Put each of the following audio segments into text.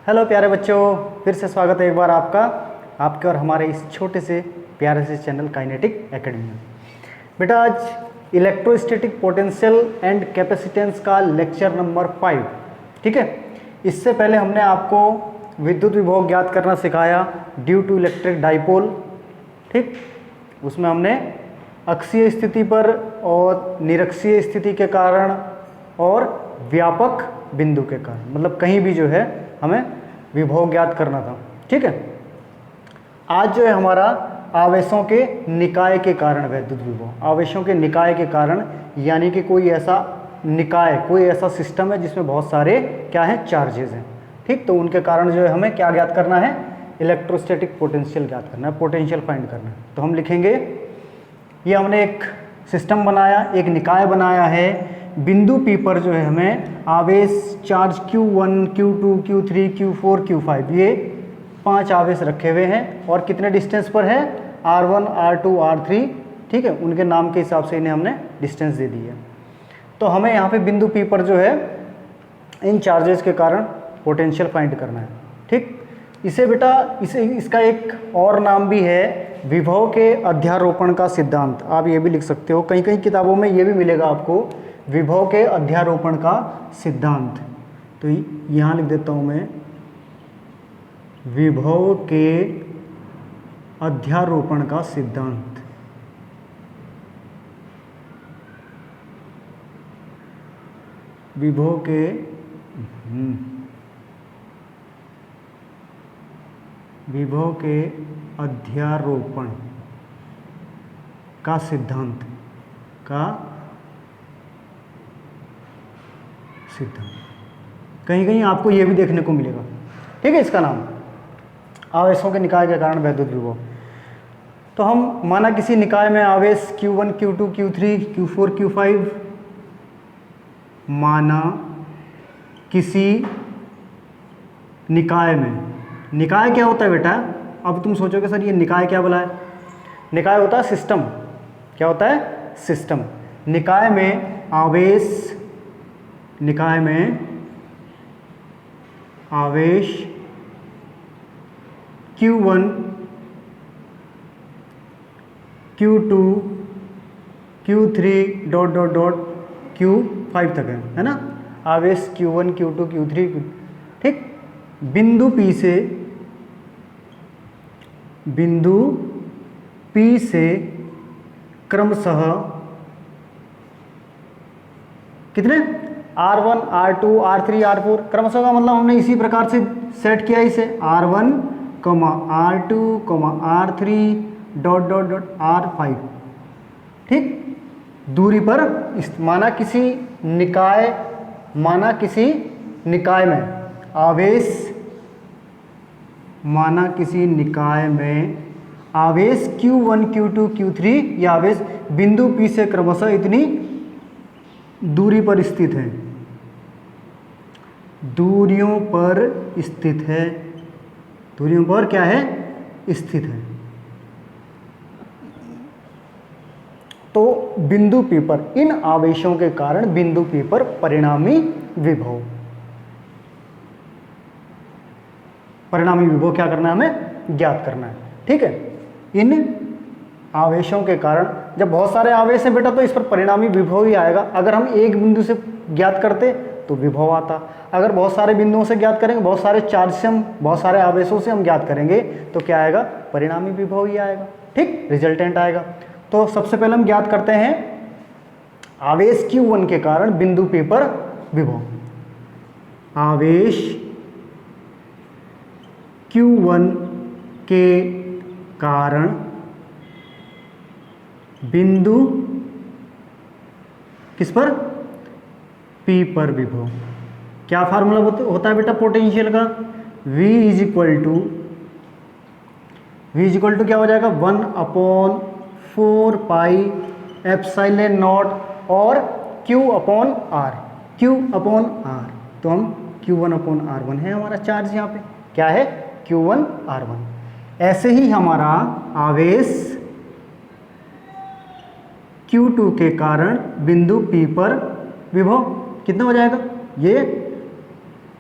Hello प्यारे बच्चों, फिर से स्वागत है एक बार आपके और हमारे इस छोटे से प्यारे से चैनल काइनेटिक एकेडमी में। बेटा आज इलेक्ट्रोस्टैटिक पोटेंशियल एंड कैपेसिटेंस का लेक्चर नंबर 5, ठीक है। इससे पहले हमने आपको विद्युत विभव ज्ञात करना सिखाया ड्यू टू इलेक्ट्रिक डाइपोल, ठीक। उसमें हमने अक्षीय स्थिति पर और निरक्षीय स्थिति के कारण और व्यापक बिंदु के कारण, मतलब कहीं भी जो है हमें विभव ज्ञात करना था, ठीक है। आज जो है हमारा आवेशों के निकाय के कारण विद्युत विभव, आवेशों के निकाय के कारण, यानी कि कोई ऐसा निकाय, कोई ऐसा सिस्टम है जिसमें बहुत सारे क्या है, चार्जेस हैं, ठीक। तो उनके कारण जो है हमें क्या ज्ञात करना है, इलेक्ट्रोस्टैटिक पोटेंशियल ज्ञात करना है, पोटेंशियल फाइंड करना है। तो हम लिखेंगे, ये हमने एक सिस्टम बनाया, एक निकाय बनाया है। बिंदु P पर जो है हमें आवेश charge Q1, Q2, Q3, Q4, Q5, ये 5 आवेश रखे हुए हैं और कितने डिस्टेंस पर है, R1, R2, R3, ठीक है। उनके नाम के हिसाब से इन्हें हमने डिस्टेंस दे दी है। तो हमें यहाँ पे बिंदु P पर जो है इन चार्जेस के कारण पोटेंशियल फाइंड करना है, ठीक। इसे बेटा इसका एक और नाम भी है विभव के अध्यारोपण का सिद्धांत। आप ये भी लिख सकते हो, कहीं कहीं किताबों में ये भी मिलेगा आपको, विभव के अध्यारोपण का सिद्धांत। तो यहाँ लिख देता हूँ मैं, विभव के अध्यारोपण का सिद्धांत। विभव के विभव के अध्यारोपण का सिद्धांत कहीं कहीं आपको यह भी देखने को मिलेगा, ठीक है। इसका नाम आवेशों के निकाय के कारण विद्युत विभव। तो हम माना किसी निकाय में आवेश Q1, Q2, Q3, Q4, Q5, माना किसी निकाय में, निकाय क्या होता है बेटा, अब तुम सोचोगे सर ये निकाय क्या बोला है, निकाय होता है सिस्टम। क्या होता है, सिस्टम। निकाय में आवेश, निकाय में आवेश Q1, Q2, Q3 Q5 तक है ना। आवेश Q1, Q2, Q3, ठीक। बिंदु P से क्रमशः कितने, R1, R2, R3, R4, क्रमशः का मतलब हमने इसी प्रकार से सेट किया इसे, R1, R2, R3 .R5, ठीक। दूरी पर माना किसी निकाय में आवेश, माना किसी निकाय में आवेश Q1, Q2, Q3, ये आवेश बिंदु P से क्रमशः इतनी दूरी पर स्थित है, दूरियों पर स्थित है, दूरियों पर क्या है, स्थित है। तो बिंदु P पर इन आवेशों के कारण बिंदु P पर परिणामी विभव, क्या करना है, हमें ज्ञात करना है, ठीक है। इन आवेशों के कारण, जब बहुत सारे आवेश हैं बेटा तो इस पर परिणामी विभव ही आएगा। अगर हम एक बिंदु से ज्ञात करते तो विभव आता, अगर बहुत सारे बिंदुओं से ज्ञात करेंगे, बहुत सारे चार्ज से हम, बहुत सारे आवेशों से हम ज्ञात करेंगे तो क्या आएगा, परिणामी विभव ही आएगा, ठीक, रिजल्टेंट आएगा। तो सबसे पहले हम ज्ञात करते हैं आवेश Q1 के कारण बिंदु P पर विभव। आवेश Q1 के कारण बिंदु किस पर, P पर विभव। क्या फार्मूला होता है बेटा पोटेंशियल का, V इज इक्वल टू क्या हो जाएगा, 1/4 पाई एप्सिलॉन नॉट और Q/R। तो हम Q1/R1 है हमारा चार्ज, यहाँ पे क्या है, Q1/R1। ऐसे ही हमारा आवेश Q2 के कारण बिंदु P पर विभव कितना हो जाएगा, ये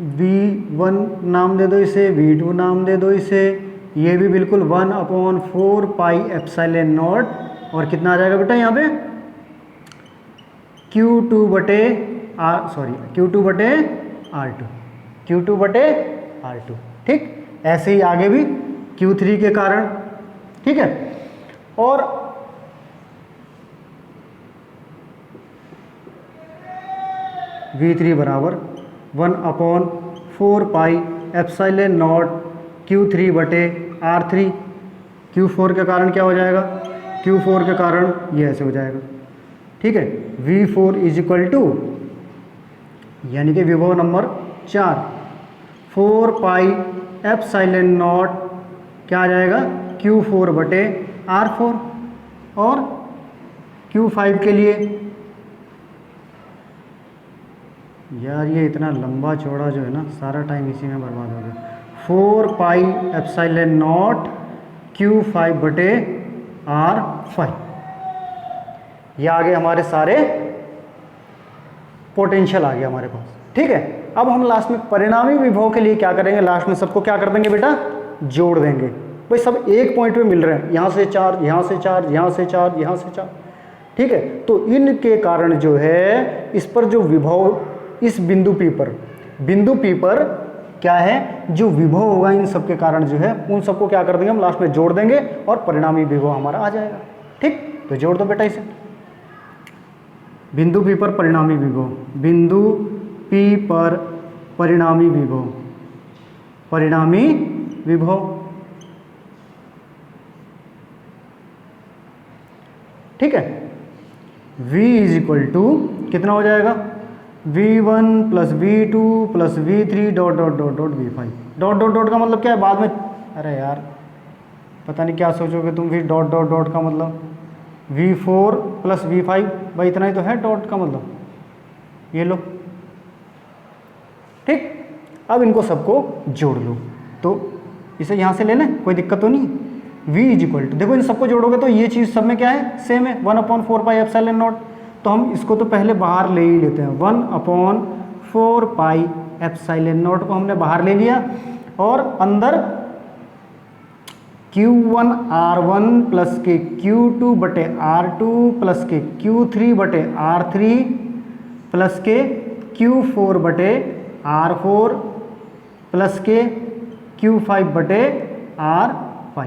V1 नाम दे दो इसे, V2 नाम दे दो इसे, ये भी बिल्कुल 1/4 पाई एप्सिलॉन नॉट, और कितना आ जाएगा बेटा यहाँ पे Q2 बटे R2, Q2 बटे R2। ठीक, ऐसे ही आगे भी Q3 के कारण। ठीक है, और V3 बराबर 1/4 पाई एप्सिलॉन नॉट Q3 बटे R3। Q4 के कारण क्या हो जाएगा, Q4 के कारण ये ऐसे हो जाएगा। ठीक है, V4 इज इक्वल टू, यानी कि विभव नंबर 4, 4 पाई एप्सिलॉन नॉट क्या आ जाएगा Q4 बटे R4। और Q5 के लिए, यार ये इतना लंबा चौड़ा जो है ना, सारा टाइम इसी में बर्बाद हो गया। 4 पाई एप्सिलॉन नॉट Q5 बटे R5। ये आ गए हमारे सारे पोटेंशियल आ गया हमारे पास। ठीक है, अब हम लास्ट में परिणामी विभव के लिए क्या करेंगे, लास्ट में सबको क्या कर देंगे बेटा, जोड़ देंगे। भाई सब एक पॉइंट पे मिल रहे हैं, यहाँ से चार्ज, यहाँ से चार्ज, यहाँ से चार्ज, यहाँ से चार्ज। ठीक है, तो इनके कारण जो है इस पर जो विभव, इस बिंदु P पर क्या है, जो विभव होगा इन सब के कारण जो है, उन सबको क्या कर देंगे हम लास्ट में जोड़ देंगे और परिणामी विभव हमारा आ जाएगा। ठीक, तो जोड़ दो बेटा इसे। बिंदु P पर परिणामी विभव, बिंदु P पर परिणामी विभव, परिणामी विभव। ठीक है, V इज इक्वल टू कितना हो जाएगा, V1 plus V2 plus V3 dot dot dot dot V5। Dot dot dot का मतलब क्या है, बाद में, अरे यार पता नहीं क्या सोचोगे तुम फिर, डॉट डॉट डॉट का मतलब V4 प्लस V5, भाई इतना ही तो है डॉट का मतलब, ये लो। ठीक, अब इनको सबको जोड़ लो, तो इसे यहाँ से ले लें, कोई दिक्कत तो नहीं। V इज इक्वल टू, देखो इन सबको जोड़ोगे तो ये चीज़ सब में क्या है, सेम है, 1/4 पाई एप्सिलॉन नॉट। तो हम इसको तो पहले बाहर ले ही लेते हैं, 1/4 पाई एप्सिलॉन नॉट को हमने बाहर ले लिया, और अंदर Q1 R1 प्लस के Q2 बटे R2 प्लस के Q3 बटे R3 प्लस के Q4 बटे R4 प्लस के Q5 बटे R5।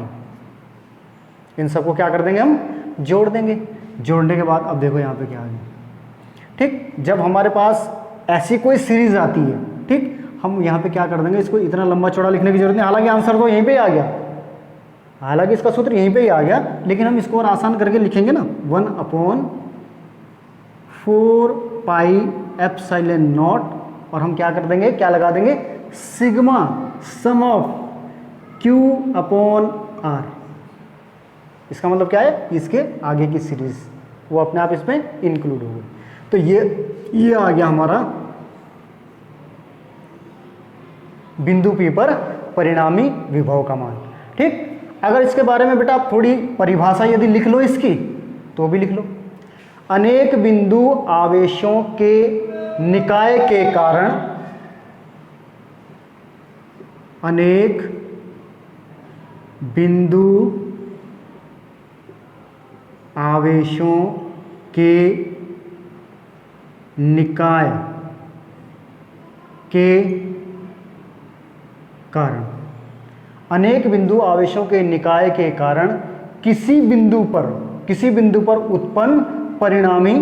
इन सबको क्या कर देंगे हम, जोड़ देंगे। जोड़ने के बाद अब देखो यहाँ पे क्या आ गया। ठीक, जब हमारे पास ऐसी कोई सीरीज आती है, ठीक, हम यहाँ पे क्या कर देंगे, इसको इतना लंबा चौड़ा लिखने की जरूरत नहीं, हालांकि आंसर तो यहीं पे ही आ गया, हालांकि इसका सूत्र यहीं पे ही आ गया, लेकिन हम इसको और आसान करके लिखेंगे ना, 1/4 पाई एप्सिलॉन नॉट, और हम क्या कर देंगे, क्या लगा देंगे, sigma sum of Q upon R। इसका मतलब क्या है, इसके आगे की सीरीज वो अपने आप इसमें इंक्लूड हो गई। तो ये आ गया हमारा बिंदु P पर परिणामी विभव का मान। ठीक, अगर इसके बारे में बेटा आप थोड़ी परिभाषा यदि लिख लो इसकी, तो भी लिख लो। अनेक बिंदु आवेशों के निकाय के कारण, अनेक बिंदु आवेशों के निकाय के कारण, अनेक बिंदु आवेशों के निकाय के कारण किसी बिंदु पर उत्पन्न परिणामी,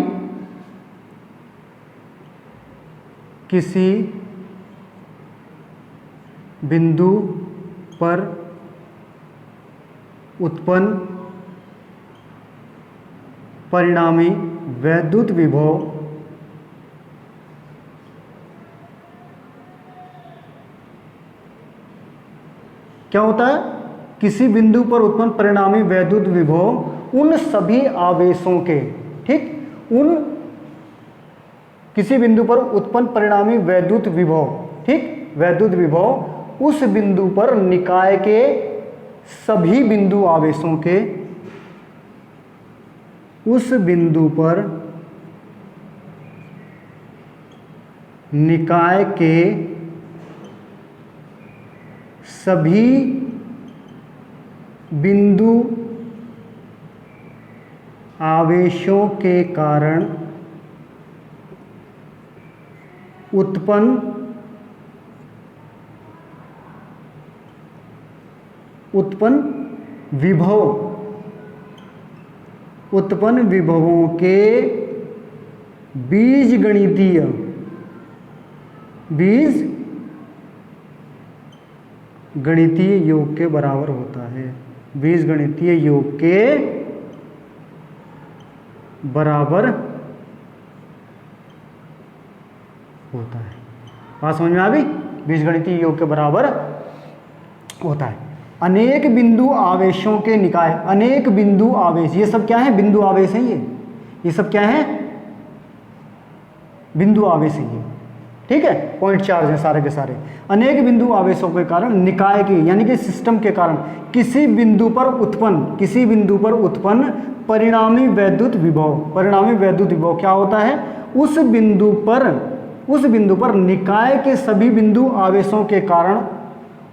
किसी बिंदु पर उत्पन्न परिणामी वैद्युत विभव क्या होता है, किसी बिंदु पर उत्पन्न परिणामी वैद्युत विभव उन सभी आवेशों के, ठीक, उन किसी बिंदु पर उत्पन्न परिणामी वैद्युत विभव, ठीक, वैद्युत विभव उस बिंदु पर निकाय के सभी बिंदु आवेशों के, उस बिंदु पर निकाय के सभी बिंदु आवेशों के कारण उत्पन्न विभवों के बीजगणितीय योग के बराबर होता है। बीजगणितीय योग के बराबर होता है। बात समझ में आ गई? बीजगणितीय योग के बराबर होता है। अनेक बिंदु आवेशों के निकाय, अनेक बिंदु आवेश, ये सब क्या है? बिंदु आवेश है। ये सब क्या है? बिंदु आवेश है ये, ठीक है। पॉइंट चार्ज है सारे के सारे। अनेक बिंदु आवेशों के कारण निकाय की यानी कि सिस्टम के कारण किसी बिंदु पर उत्पन्न परिणामी वैद्युत विभव क्या होता है? उस बिंदु पर निकाय के सभी बिंदु आवेशों के कारण,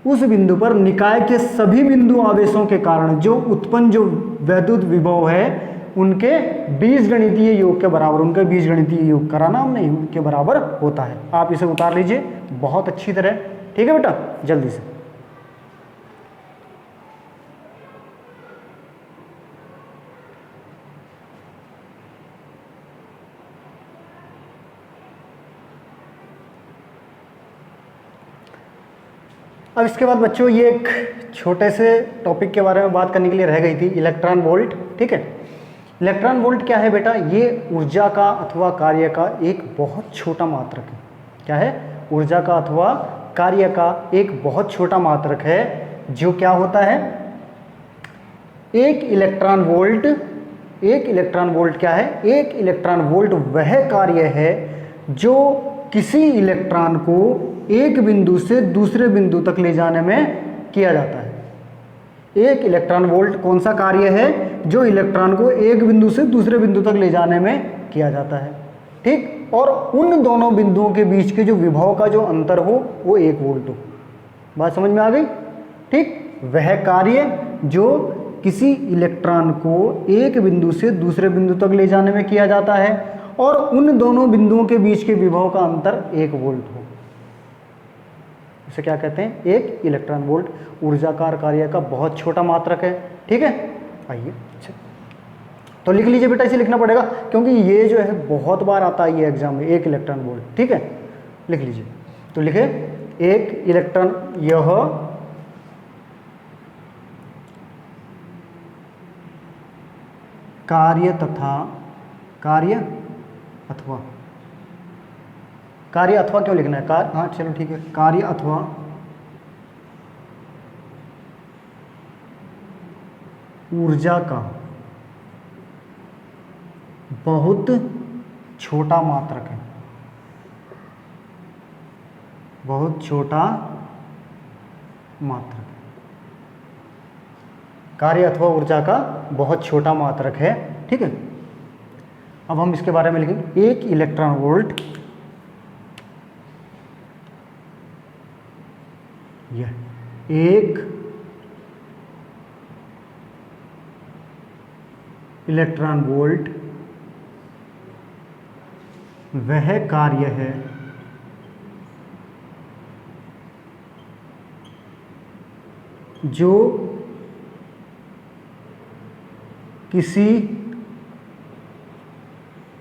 उस बिंदु पर निकाय के सभी बिंदु आवेशों के कारण जो उत्पन्न जो वैद्युत विभव है उनके बीजगणितीय योग के बराबर, उनके बीजगणितीय योग का नाम नहीं, उनके बराबर होता है। आप इसे उतार लीजिए बहुत अच्छी तरह, ठीक है बेटा, जल्दी से। अब इसके बाद बच्चों ये एक छोटे से टॉपिक के बारे में बात करने के लिए रह गई थी, इलेक्ट्रॉन वोल्ट, ठीक है। इलेक्ट्रॉन वोल्ट क्या है बेटा? ये ऊर्जा का अथवा कार्य का एक बहुत छोटा मात्रक है। क्या है? ऊर्जा का अथवा कार्य का एक बहुत छोटा मात्रक है जो क्या होता है? एक इलेक्ट्रॉन वोल्ट क्या है? एक इलेक्ट्रॉन वोल्ट वह कार्य है जो किसी इलेक्ट्रॉन को एक बिंदु से दूसरे बिंदु तक ले जाने में किया जाता है। एक इलेक्ट्रॉन वोल्ट कौन सा कार्य है? जो इलेक्ट्रॉन को एक बिंदु से दूसरे बिंदु तक ले जाने में किया जाता है, ठीक। और उन दोनों बिंदुओं के बीच के जो विभव का जो अंतर हो वो 1 वोल्ट हो। बात समझ में आ गई? ठीक। वह कार्य जो किसी इलेक्ट्रॉन को एक बिंदु से दूसरे बिंदु तक ले जाने में किया जाता है और उन दोनों बिंदुओं के बीच के विभव का अंतर 1 वोल्ट हो, इसे क्या कहते हैं? एक इलेक्ट्रॉन वोल्ट। ऊर्जाकार कार्य का बहुत छोटा मात्रक है, ठीक है। आइए, अच्छा तो लिख लीजिए बेटा, इसे लिखना पड़ेगा क्योंकि ये जो है बहुत बार आता है ये एग्जाम में, 1 इलेक्ट्रॉन वोल्ट, ठीक है। लिख लीजिए, तो लिखे 1 इलेक्ट्रॉन, यह कार्य अथवा क्यों लिखना है? हाँ चलो ठीक है, कार्य अथवा ऊर्जा का बहुत छोटा मात्रक है, बहुत छोटा मात्रक। कार्य अथवा ऊर्जा का बहुत छोटा मात्रक है, ठीक है। अब हम इसके बारे में लिखेंगे 1 इलेक्ट्रॉन वोल्ट यह 1 इलेक्ट्रॉन वोल्ट वह कार्य है जो किसी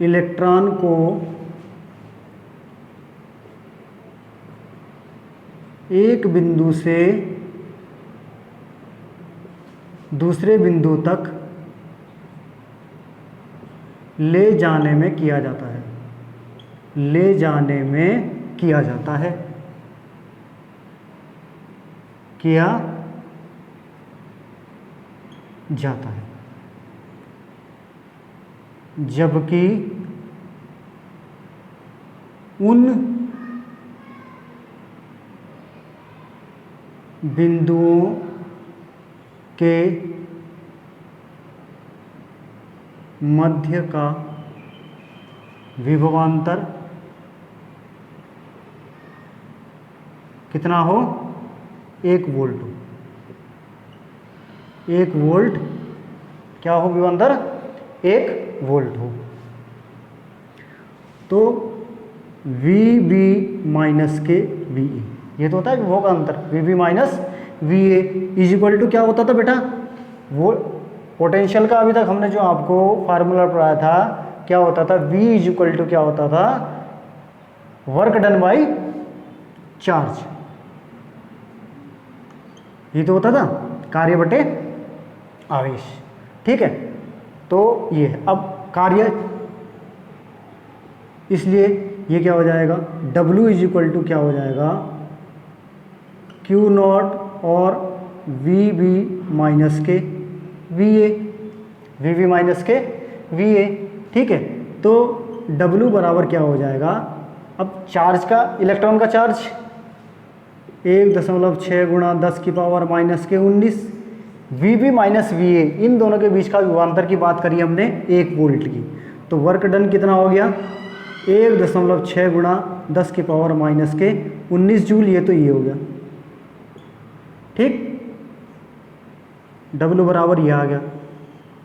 इलेक्ट्रॉन को एक बिंदु से दूसरे बिंदु तक ले जाने में किया जाता है, ले जाने में किया जाता है, किया जाता है। जबकि उन बिंदुओं के मध्य का विभवांतर कितना हो? 1 वोल्ट हो, 1 वोल्ट क्या हो विभवांतर, 1 वोल्ट हो, तो VB माइनस के VA, ये तो होता है विभव का अंतर, VB minus VA is equal to क्या होता था बेटा, वो पोटेंशियल का अभी तक हमने जो आपको फार्मूला पढ़ाया था क्या होता था, V इज इक्वल टू क्या होता था, वर्क डन बाई चार्ज, ये तो होता था कार्य बटे आवेश, ठीक है। तो ये अब कार्य, इसलिए ये क्या हो जाएगा, W इज इक्वल टू क्या हो जाएगा, Q नॉट और VB माइनस के VA, VB माइनस के VA, ठीक है। तो W बराबर क्या हो जाएगा, अब चार्ज का, इलेक्ट्रॉन का चार्ज 1.6 गुणा 10 की पावर माइनस के 19, VB माइनस VA, इन दोनों के बीच का विभवांतर की बात करी हमने 1 वोल्ट की, तो वर्क डन कितना हो गया, 1.6 गुणा 10 की पावर माइनस के 19 जूल, ये तो ये हो गया, ठीक। W बराबर ये आ गया,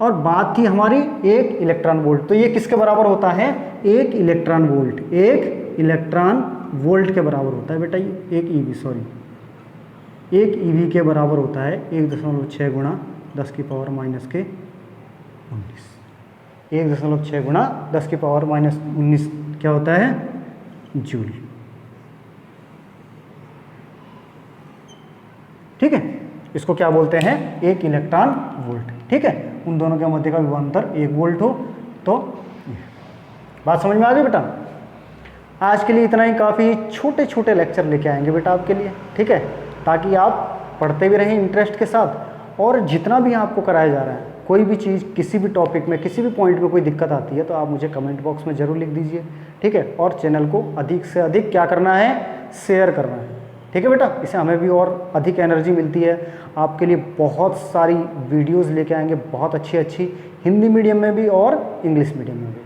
और बात थी हमारी 1 इलेक्ट्रॉन वोल्ट, तो ये किसके बराबर होता है, 1 इलेक्ट्रॉन वोल्ट, 1 इलेक्ट्रॉन वोल्ट के बराबर होता है बेटा, ये 1 EV, सॉरी 1 EV के बराबर होता है 1.6 गुणा 10 की पावर माइनस के 19, 1.6 गुणा 10 की पावर माइनस 19 क्या होता है, जूल, ठीक है। इसको क्या बोलते हैं, 1 इलेक्ट्रॉन वोल्ट, ठीक है। उन दोनों के मध्य का विभवांतर 1 वोल्ट हो, तो बात समझ में आ गई बेटा। आज के लिए इतना ही, काफ़ी छोटे छोटे लेक्चर लेके आएंगे बेटा आपके लिए, ठीक है, ताकि आप पढ़ते भी रहें इंटरेस्ट के साथ, और जितना भी आपको कराया जा रहा है, कोई भी चीज़, किसी भी टॉपिक में, किसी भी पॉइंट में कोई दिक्कत आती है तो आप मुझे कमेंट बॉक्स में ज़रूर लिख दीजिए, ठीक है। और चैनल को अधिक से अधिक क्या करना है, शेयर करना है, ठीक है बेटा। इससे हमें भी और अधिक एनर्जी मिलती है। आपके लिए बहुत सारी वीडियोस लेके आएंगे, बहुत अच्छी अच्छी, हिंदी मीडियम में भी और इंग्लिश मीडियम में भी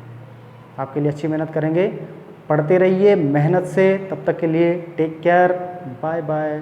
आपके लिए अच्छी मेहनत करेंगे। पढ़ते रहिए मेहनत से, तब तक के लिए टेक केयर, बाय बाय।